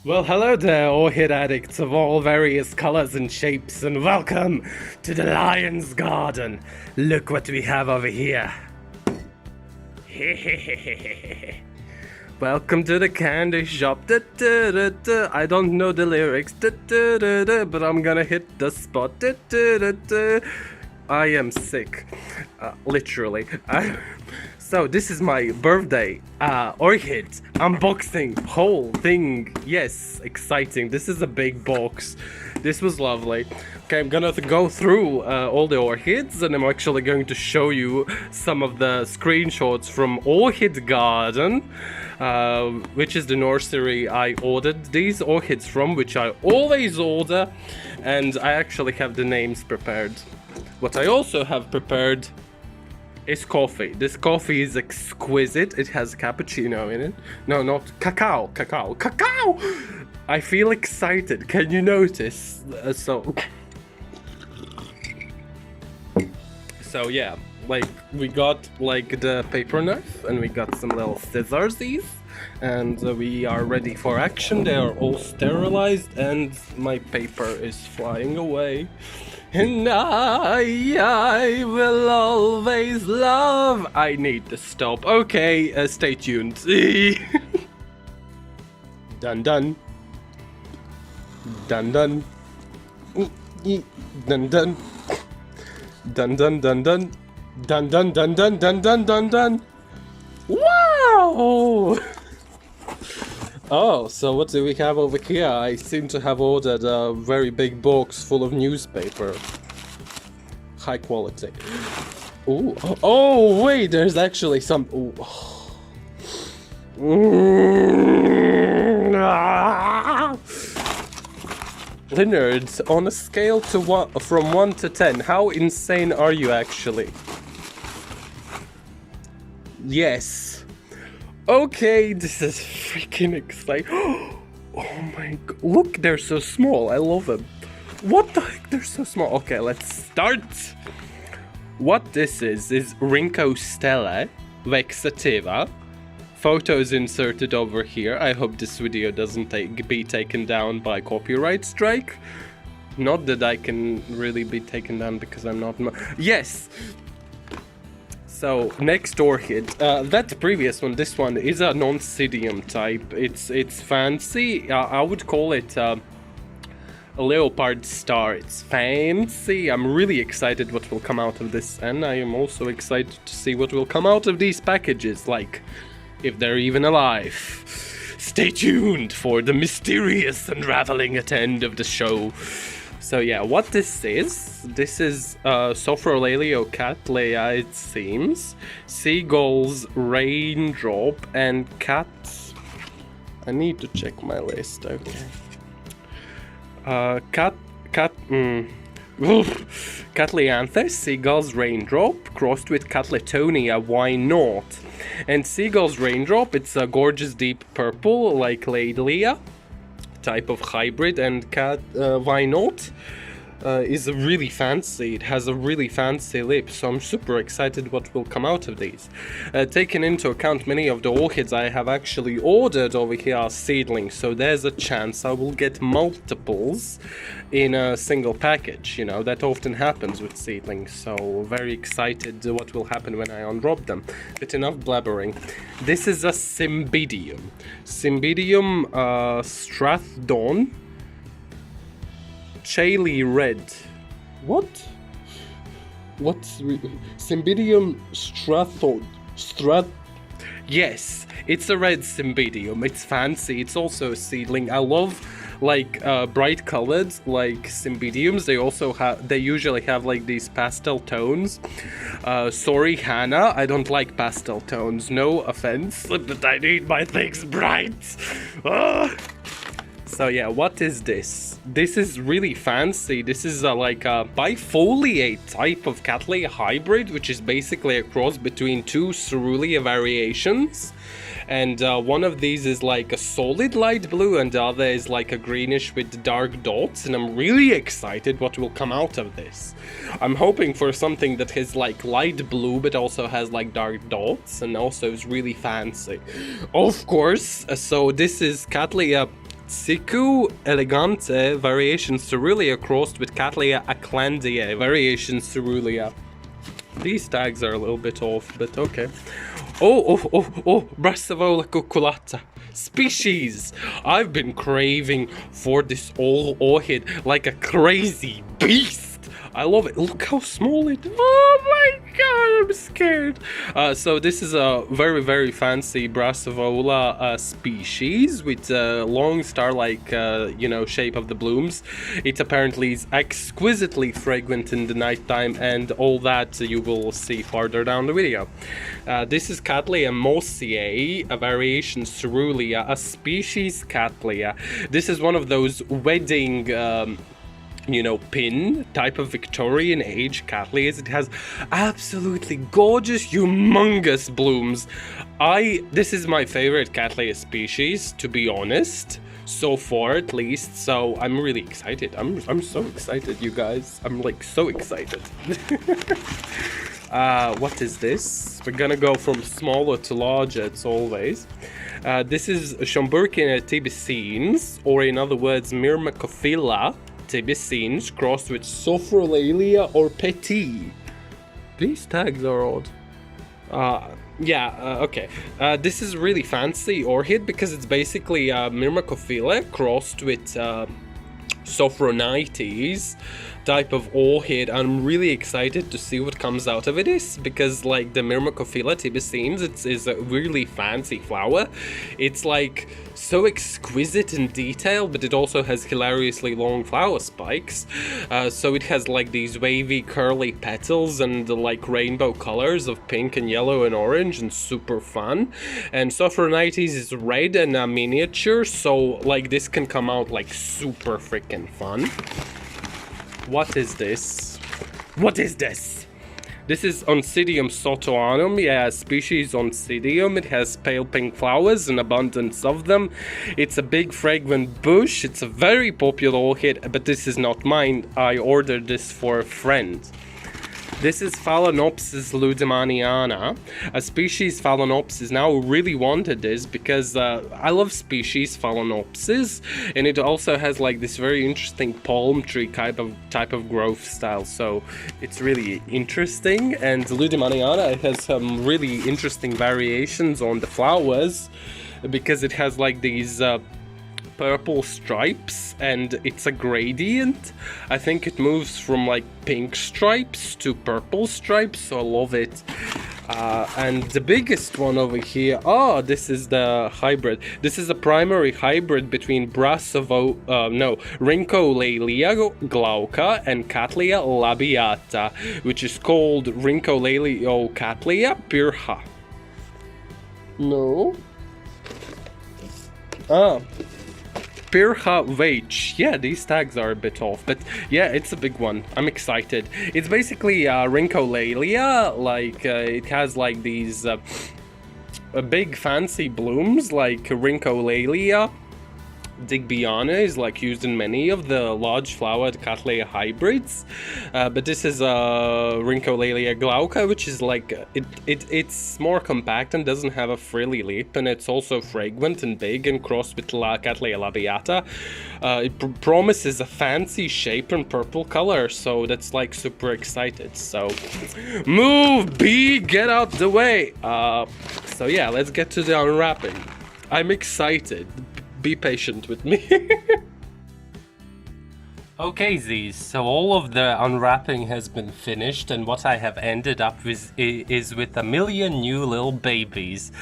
Well, hello there, orchid addicts of all various colors and shapes, and welcome to the Lion's Garden. Look what we have over here. Welcome to the candy shop. I don't know the lyrics, but I'm gonna hit the spot. I am sick, literally. So this is my birthday orchid unboxing whole thing. Yes, exciting. This is a big box. This was lovely. Okay, I'm gonna go through all the orchids, and I'm actually going to show you some of the screenshots from Orchid Garden, which is the nursery I ordered these orchids from, which I always order, and I actually have the names prepared. What I also have prepared is coffee. This coffee is exquisite. It has cappuccino in it. No, not cacao. I feel excited. Can you notice? So yeah, like we got like the paper knife, and we got some little scissors, and we are ready for action. They are all sterilized, and my paper is flying away. And I will always love. I need to stop. Okay, stay tuned. Dun dun. Dun dun. Dun dun. Dun dun dun dun. Dun dun dun dun dun dun dun dun. Wow! Oh, so what do we have over here? I seem to have ordered a very big box full of newspaper. High quality. Ooh. Oh, wait, there's actually some... Ooh. Leonard, on a scale to from 1 to 10, how insane are you actually? Yes. Okay, this is freaking exciting. Oh my god. Look, they're so small. I love them. What the heck? They're so small. Okay, let's start. What this is Rhynchostele Vexativa. Photos inserted over here. I hope this video doesn't be taken down by copyright strike. Not that I can really be taken down because I'm not... Yes! So, next orchid, that previous one, this one is an Oncidium type. It's fancy. I would call it a leopard star. It's fancy. I'm really excited what will come out of this, and I am also excited to see what will come out of these packages, like, if they're even alive. Stay tuned for the mysterious unraveling at the end of the show. So yeah, what this is Sophrolaelia it seems, Seagulls, Raindrop, and cats. I need to check my list, okay. Cattleyanthe, Seagulls, Raindrop, crossed with Cattleytonia, why not? And Seagulls, Raindrop, it's a gorgeous deep purple, like Cattleya type of hybrid, and why not? Is really fancy. It has a really fancy lip, so I'm super excited what will come out of these. Taking into account many of the orchids I have actually ordered over here are seedlings, so there's a chance I will get multiples in a single package. You know, that often happens with seedlings, so very excited what will happen when I undrop them. But enough blabbering. This is a Symbidium. Symbidium Strathdon. Charley red. What? What's Symbidium Strathdon? Yes, it's a red Symbidium. It's fancy. It's also a seedling. I love like bright colored like Symbidiums. They usually have like these pastel tones. Sorry, Hannah, I don't like pastel tones. No offense, but I need my things bright. So yeah, what is this? This is really fancy. This is like a bifoliate type of Cattleya hybrid, which is basically a cross between two coerulea variations. And one of these is like a solid light blue, and the other is like a greenish with dark dots. And I'm really excited what will come out of this. I'm hoping for something that is like light blue, but also has like dark dots, and also is really fancy. Of course, so this is Cattleya Tsiku Elegante, variation Coerulea, crossed with Cattleya aclandiae, variation Coerulea. These tags are a little bit off, but okay. Oh, Brassavola cucculata. Species! I've been craving for this orchid like a crazy beast. I love it. Look how small it is. Oh my god, I'm scared. So this is a very, very fancy Brassavola species with a long star-like, shape of the blooms. It apparently is exquisitely fragrant in the nighttime, and all that you will see farther down the video. This is Cattleya mossiae, a variation Coerulea, a species Cattleya. This is one of those wedding pin type of Victorian age Cattleyas. It has absolutely gorgeous, humongous blooms. This is my favorite Cattleya species, to be honest, so far at least. So I'm really excited. I'm so excited, you guys. I'm like so excited. What is this? We're gonna go from smaller to larger, as always. This is Schomburgkia tibicinis, or in other words, Myrmecophila tibicinis, crossed with Sophrolaelia Orpetii. These tags are odd. Okay. This is really fancy orchid because it's basically Myrmecophila crossed with Sophronites type of orchid. I'm really excited to see what comes out of it is, because like the Myrmecophila tibicinis, it's a really fancy flower. It's like so exquisite in detail, but it also has hilariously long flower spikes. So it has like these wavy curly petals and the like rainbow colors of pink and yellow and orange, and super fun. And Sophronites is red and a miniature, so like this can come out like super freaking fun. What is this? What is this? This is Oncidium sotoanum, species Oncidium. It has pale pink flowers, an abundance of them. It's a big fragrant bush. It's a very popular orchid, but this is not mine. I ordered this for a friend. This is Phalaenopsis Ludamaniana, a species Phalaenopsis. Now I really wanted this because I love species Phalaenopsis, and it also has like this very interesting palm tree type of growth style, so it's really interesting. And Ludemaniana has some really interesting variations on the flowers because it has like these purple stripes, and it's a gradient. I think it moves from like pink stripes to purple stripes, so I love it. And the biggest one over here, this is the hybrid. This is a primary hybrid between Rhyncholaeliocattleya and Cattleya labiata, which is called Rhyncholaeliocattleya Pyrrha. No. Pyrrha Veitch. Yeah, these tags are a bit off, but yeah, it's a big one. I'm excited. It's basically Rhyncholaeliocattleya, like it has like these big fancy blooms like Rhyncholaeliocattleya. Digbyana is like used in many of the large flowered Cattleya hybrids, but this is Rhyncholaeliocattleya, which is like it's more compact and doesn't have a frilly lip, and it's also fragrant and big and crossed with Cattleya labiata. It promises a fancy shape and purple color, so that's like super excited. So move, bee, get out the way. So yeah, let's get to the unwrapping. I'm excited. Be patient with me. Okay, Z's, so all of the unwrapping has been finished, and what I have ended up with is with a million new little babies.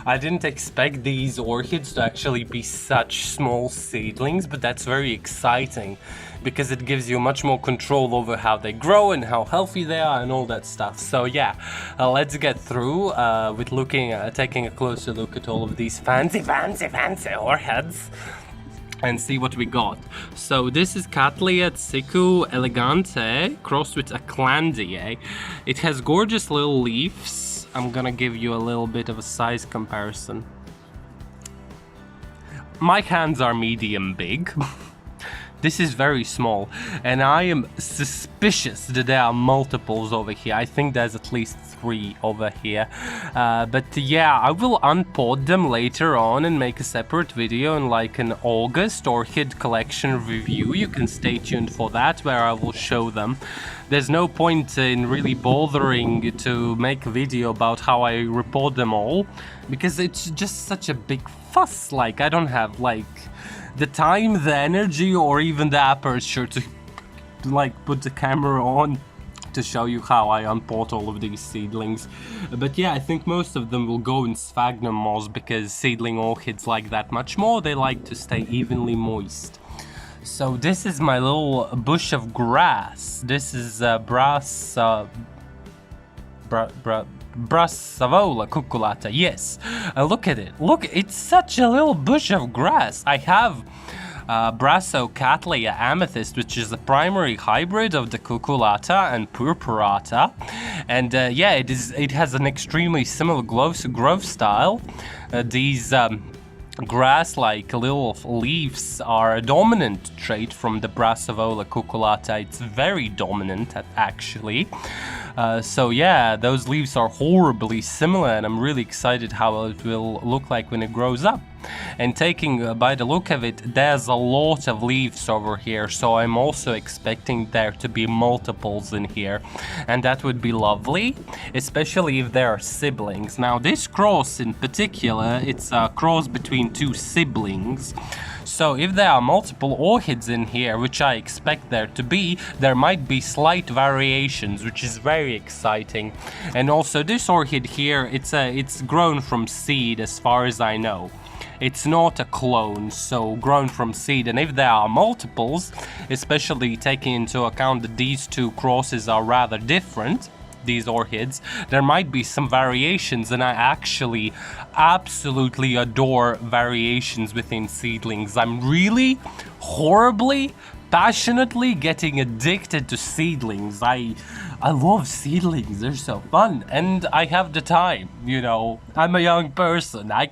I didn't expect these orchids to actually be such small seedlings, but that's very exciting because it gives you much more control over how they grow and how healthy they are and all that stuff. So yeah, let's get through with taking a closer look at all of these fancy orchids and see what we got. So this is Cattleya Tsiku Eglantine crossed with aclandiae. It has gorgeous little leaves. I'm gonna give you a little bit of a size comparison. My hands are medium big. This is very small, and I am suspicious that there are multiples over here. I think there's at least 3 over here. But yeah, I will unpod them later on and make a separate video in like an August orchid collection review. You can stay tuned for that, where I will show them. There's no point in really bothering to make a video about how I report them all, because it's just such a big fuss. Like, I don't have like the time, the energy, or even the aperture to like put the camera on to show you how I unpot all of these seedlings. But yeah, I think most of them will go in sphagnum moss, because seedling orchids like that much more. They like to stay evenly moist. So this is my little bush of grass. This is Brassavola cucculata. Yes, look at it. Look, it's such a little bush of grass. I have Brassavola amethyst, which is the primary hybrid of the cucculata and purpurata, and yeah, it has an extremely similar growth style. These grass-like little leaves are a dominant trait from the Brassavola cucculata. It's very dominant, actually. So yeah, those leaves are horribly similar, and I'm really excited how it will look like when it grows up. And taking by the look of it, there's a lot of leaves over here, so I'm also expecting there to be multiples in here, and that would be lovely, especially if there are siblings. Now this cross in particular, it's a cross between 2 siblings. So if there are multiple orchids in here, which I expect there to be, there might be slight variations, which is very exciting. And also this orchid here, it's grown from seed as far as I know. It's not a clone, so grown from seed. And if there are multiples, especially taking into account that these 2 crosses are rather different, these orchids, there might be some variations, and I actually absolutely adore variations within seedlings. I'm really horribly, passionately getting addicted to seedlings. I love seedlings, they're so fun, and I have the time, you know. I'm a young person. I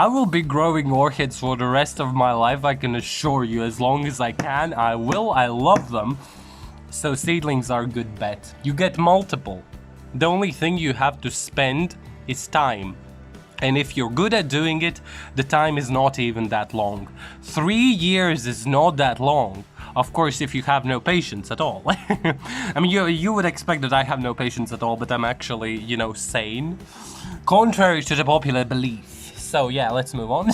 will be growing orchids for the rest of my life, I can assure you. As long as I can, I will. I love them. So seedlings are a good bet. You get multiple. The only thing you have to spend is time. And if you're good at doing it, the time is not even that long. 3 years is not that long. Of course, if you have no patience at all. I mean, you would expect that I have no patience at all, but I'm actually, you know, sane. Contrary to the popular belief. So yeah, let's move on.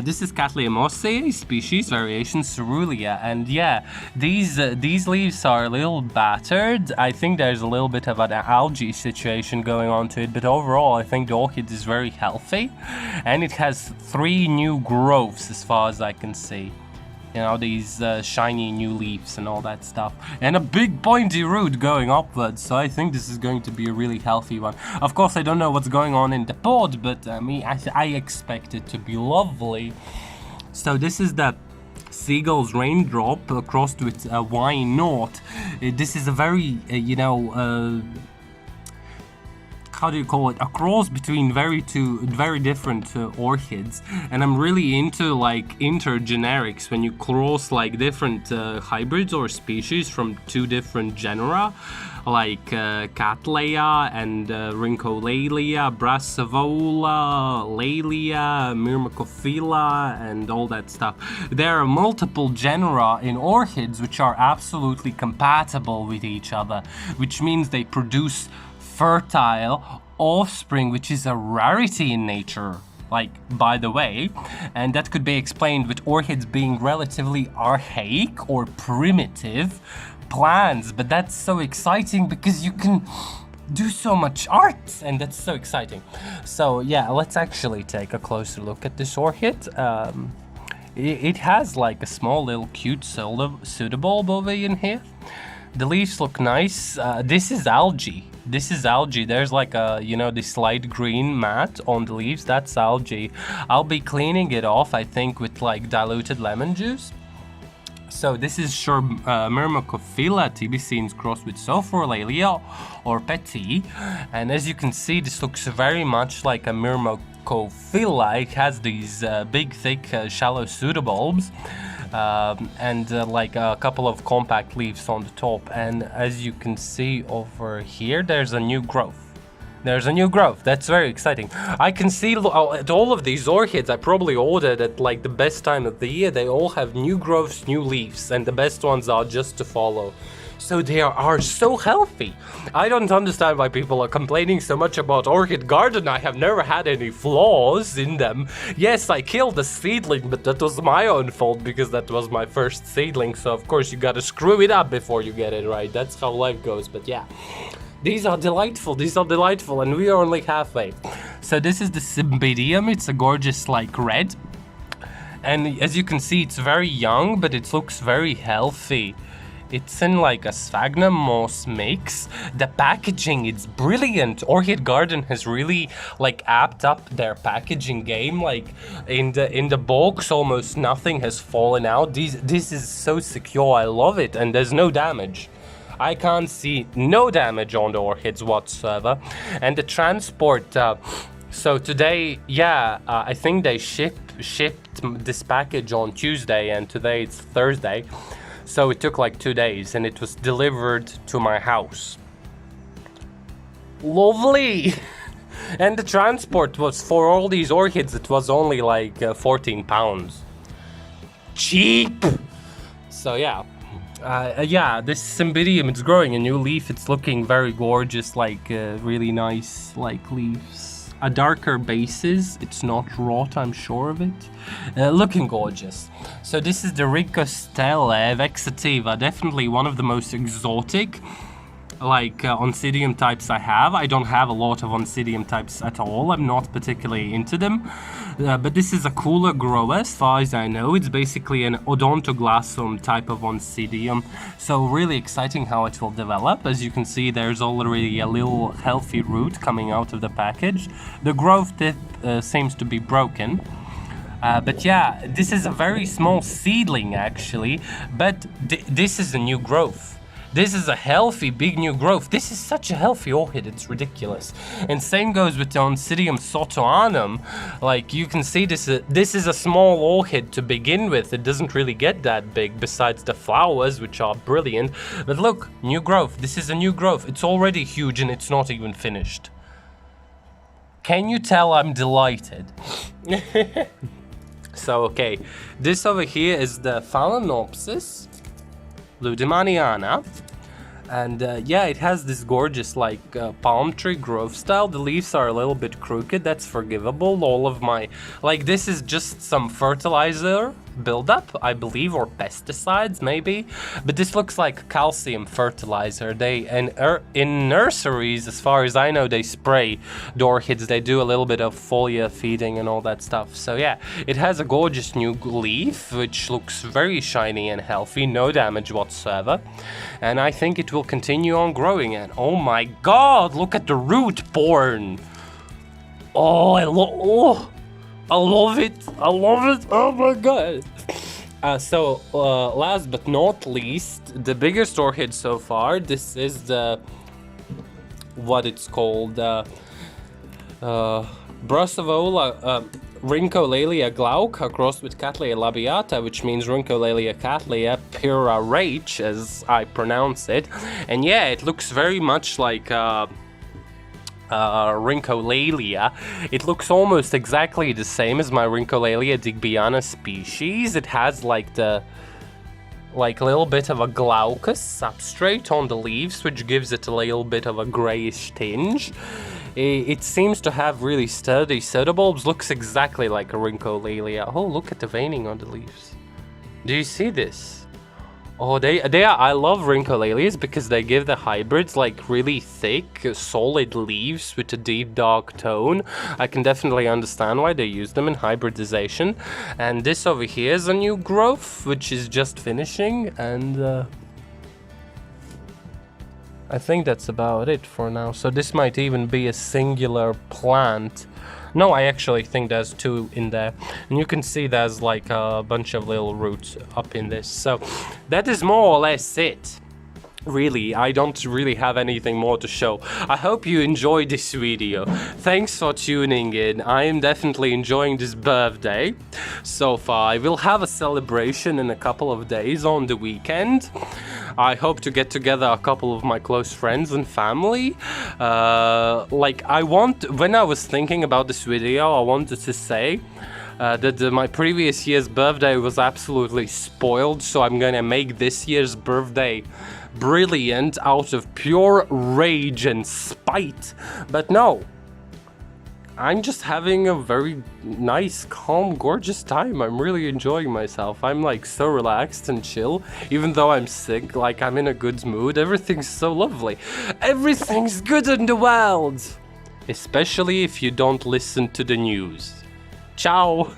This is Cattleya mossiae species variation coerulea, and yeah, these leaves are a little battered. I think there's a little bit of an algae situation going on to it, but overall I think the orchid is very healthy, and it has 3 new growths as far as I can see. You know, these shiny new leaves and all that stuff. And a big pointy root going upwards, so I think this is going to be a really healthy one. Of course, I don't know what's going on in the pod, but I expect it to be lovely. So this is the Seagulls Raindrop crossed with Why Not. This is a very, you know, how do you call it, a cross between two very different orchids, and I'm really into like intergenerics, when you cross like different hybrids or species from 2 different genera, like Cattleya and Rhyncholaeliocattleya, Brassavola, Laelia, Myrmecophila, and all that stuff. There are multiple genera in orchids which are absolutely compatible with each other, which means they produce fertile offspring, which is a rarity in nature, like, by the way, and that could be explained with orchids being relatively archaic or primitive plants. But that's so exciting because you can do so much art, and that's so exciting. So yeah, let's actually take a closer look at this orchid. It has like a small little cute pseudobulb over in here. The leaves look nice. This is algae. There's like a, you know, this light green mat on the leaves. That's algae. I'll be cleaning it off, I think, with like diluted lemon juice. So this is Myrmecophila tibicinis crossed with Sophrolaelia Orpetii. And as you can see, this looks very much like a Myrmecophila. It has these big, thick, shallow pseudobulbs. and like a couple of compact leaves on the top. And as you can see over here, there's a new growth. There's a new growth. That's very exciting. I can see at all of these orchids I probably ordered at like the best time of the year. They all have new growths, new leaves, and the best ones are just to follow. So they are so healthy. I don't understand why people are complaining so much about Orchid Garden. I have never had any flaws in them. Yes, I killed the seedling, but that was my own fault because that was my first seedling. So of course you gotta screw it up before you get it right. That's how life goes, but yeah. These are delightful, and we are only halfway. So this is the Symbidium. It's a gorgeous like red. And as you can see, it's very young, but it looks very healthy. It's in like a sphagnum moss mix. The packaging, it's brilliant. Orchid Garden has really like amped up their packaging game. Like in the box, almost nothing has fallen out. This is so secure. I love it, and there's no damage. I can't see no damage on the orchids whatsoever. And the transport, so today, yeah, I think they shipped this package on Tuesday, and today it's Thursday. So it took like 2 days, and it was delivered to my house. Lovely! And the transport was, for all these orchids, it was only like 14 pounds. Cheap! So yeah. Yeah, this Cymbidium, it's growing a new leaf. It's looking very gorgeous, like really nice, like leaves. A darker basis. It's not rot, I'm sure of it. Looking gorgeous. So this is the Rhynchostele Vexativa, definitely one of the most exotic like Oncidium types I have. I don't have a lot of Oncidium types at all. I'm not particularly into them. But this is a cooler grower as far as I know. It's basically an odontoglossum type of Oncidium. So really exciting how it will develop. As you can see, there's already a little healthy root coming out of the package. The growth tip seems to be broken. But yeah, this is a very small seedling actually, but this is a new growth. This is a healthy, big new growth. This is such a healthy orchid, it's ridiculous. And same goes with the Oncidium sotoanum. Like, you can see this is a small orchid to begin with. It doesn't really get that big, besides the flowers, which are brilliant. But look, new growth. This is a new growth. It's already huge and it's not even finished. Can you tell I'm delighted? So, okay, this over here is the Phalaenopsis Ludamaniana, and yeah, it has this gorgeous like palm tree growth style. The leaves are a little bit crooked, that's forgivable. All of my, like, this is just some fertilizer buildup, I believe, or pesticides maybe, but this looks like calcium fertilizer. They, and in nurseries, as far as I know, they spray the orchids. They do a little bit of foliar feeding and all that stuff. So yeah, it has a gorgeous new leaf which looks very shiny and healthy, no damage whatsoever, and I think it will continue on growing. And oh my god, look at the root borne. Oh, I love it. Oh my god. So last but not least, the biggest orchid so far. This is the, what it's called, Brassavola Rhyncholaeliocattleya crossed with Cattleya labiata, which means Rhyncholaeliocattleya Pyrrha Veitch, as I pronounce it. And yeah, it looks very much like Rhyncholaeliocattleya. It looks almost exactly the same as my Rhyncholaeliocattleya digbyana species. It has like the little bit of a glaucous substrate on the leaves, which gives it a little bit of a grayish tinge. It seems to have really sturdy pseudobulbs. Looks exactly like a Rhyncholaeliocattleya. Oh, look at the veining on the leaves. Do you see this? Oh, they are. I love Rhyncholaelias because they give the hybrids like really thick, solid leaves with a deep dark tone. I can definitely understand why they use them in hybridization. And this over here is a new growth, which is just finishing, and I think that's about it for now. So this might even be a singular plant. No, I actually think there's two in there. And you can see there's like a bunch of little roots up in this. So that is more or less it. Really, I don't really have anything more to show. I hope you enjoyed this video. Thanks for tuning in. I am definitely enjoying this birthday so far. I will have a celebration in a couple of days on the weekend. I hope to get together a couple of my close friends and family. When I was thinking about this video, I wanted to say that my previous year's birthday was absolutely spoiled, so I'm gonna make this year's birthday brilliant out of pure rage and spite. But no, I'm just having a very nice, calm, gorgeous time. I'm really enjoying myself. I'm like so relaxed and chill, even though I'm sick, like I'm in a good mood. Everything's so lovely. Everything's good in the world, especially if you don't listen to the news. Ciao!